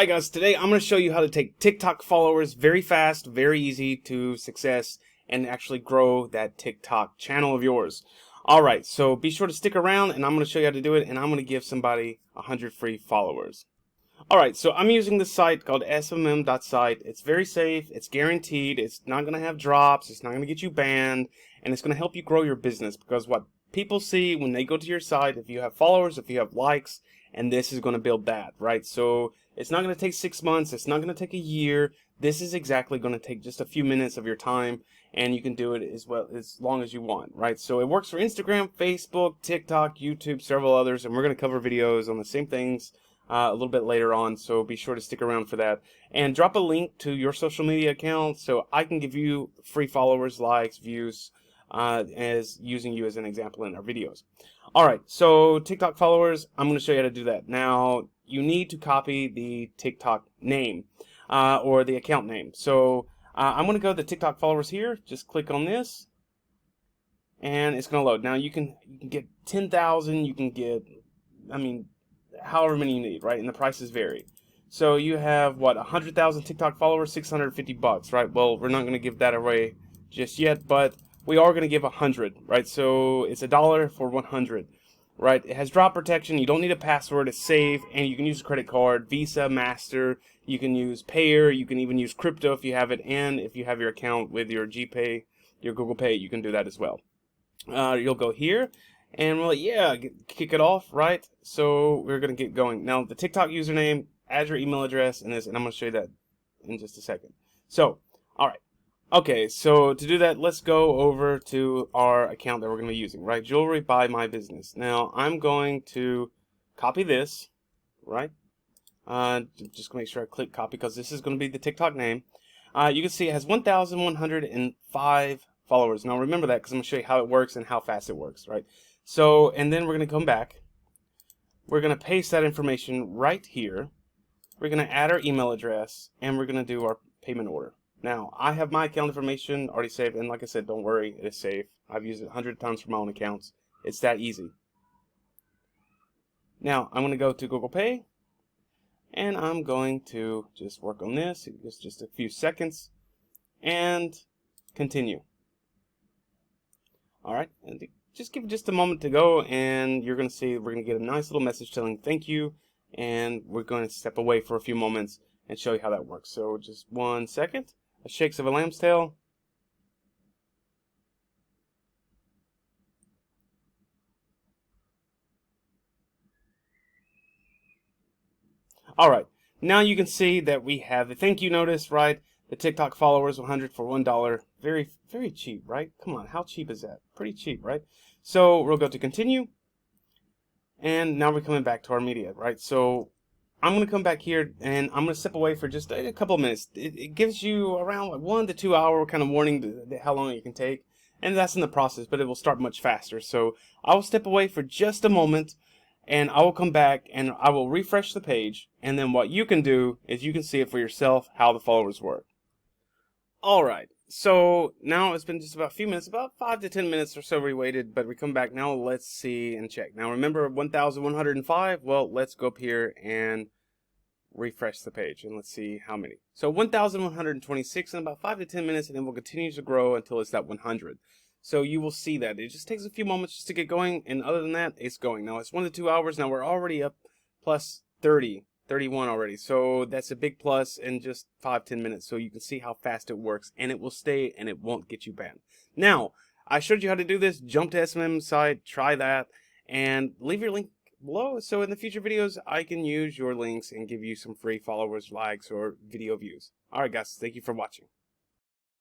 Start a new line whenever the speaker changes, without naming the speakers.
Hi guys, today I'm going to show you how to take TikTok followers very fast, very easy to success, and actually grow that TikTok channel of yours. Alright, so be sure to stick around and I'm going to show you how to do it, and I'm going to give somebody 100 free followers. Alright, so I'm using this site called smm.site. It's very safe, it's guaranteed, it's not going to have drops, it's not going to get you banned, and it's going to help you grow your business, because what people see when they go to your site, if you have followers, if you have likes, and this is going to build that, right? So it's not going to take 6 months, it's not going to take a year. This is exactly going to take just a few minutes of your time, and you can do it as long as you want, right? So it works for Instagram, Facebook, TikTok, YouTube, several others, and we're going to cover videos on the same things a little bit later on, so be sure to stick around for that. And drop a link to your social media account so I can give you free followers, likes, views, as using you as an example in our videos. Alright, so TikTok followers, I'm going to show you how to do that. Now, you need to copy the TikTok name, or the account name. So, I'm going to go to the TikTok followers here. Just click on this, and it's going to load. Now, you can get 10,000, you can get, however many you need, right? And the prices vary. So you have, what, 100,000 TikTok followers, $650, right? Well, we're not going to give that away just yet, but we are going to give 100, right? So it's $1 for 100, right? It has drop protection. You don't need a password. It's safe, and you can use a credit card, Visa, Master. You can use Payer. You can even use crypto if you have it, and if you have your account with your GPay, your Google Pay, you can do that as well. You'll go here, and well, yeah, kick it off, right? So we're going to get going. Now, the TikTok username, add your email address, and I'm going to show you that in just a second. So, all right. Okay, so to do that, let's go over to our account that we're going to be using, right? Jewelry by my business. Now, I'm going to copy this, right? Just make sure I click copy, because this is going to be the TikTok name. You can see it has 1,105 followers. Now, remember that, because I'm going to show you how it works and how fast it works, right? So, and then we're going to come back. We're going to paste that information right here. We're going to add our email address, and we're going to do our payment order. Now, I have my account information already saved, and like I said, don't worry, it is safe. I've used it 100 times for my own accounts. It's that easy. Now, I'm going to go to Google Pay, and I'm going to just work on this. It's just a few seconds, and continue. All right, and just give it just a moment to go, and you're going to see we're going to get a nice little message telling thank you, and we're going to step away for a few moments and show you how that works. So just 1 second. A shakes of a lamb's tail. Alright, now you can see that we have the thank you notice, right? The TikTok followers, 100 for $1. Very, very cheap, right? Come on, how cheap is that? Pretty cheap, right? So we'll go to continue. And now we're coming back to our media, right? So I'm going to come back here, and I'm going to step away for just a couple of minutes. It gives you around like 1 to 2 hour kind of warning how long it can take, and that's in the process, but it will start much faster. So I will step away for just a moment, and I will come back, and I will refresh the page, and then what you can do is you can see it for yourself how the followers work. Alright, so now it's been just about a few minutes, about 5 to 10 minutes or so we waited, but we come back now. Let's see and check. Now remember 1,105? Well, let's go up here and refresh the page, and let's see how many. So 1,126 in about 5 to 10 minutes, and then we'll continue to grow until it's at 100. So you will see that. It just takes a few moments just to get going, and other than that, it's going. Now it's 1 to 2 hours. Now we're already up plus 31 already. So that's a big plus in just 5-10 minutes. So you can see how fast it works, and it will stay, and it won't get you banned. Now, I showed you how to do this. Jump to SMM site, try that, and leave your link below. So in the future videos, I can use your links and give you some free followers, likes, or video views. Alright guys, thank you for watching.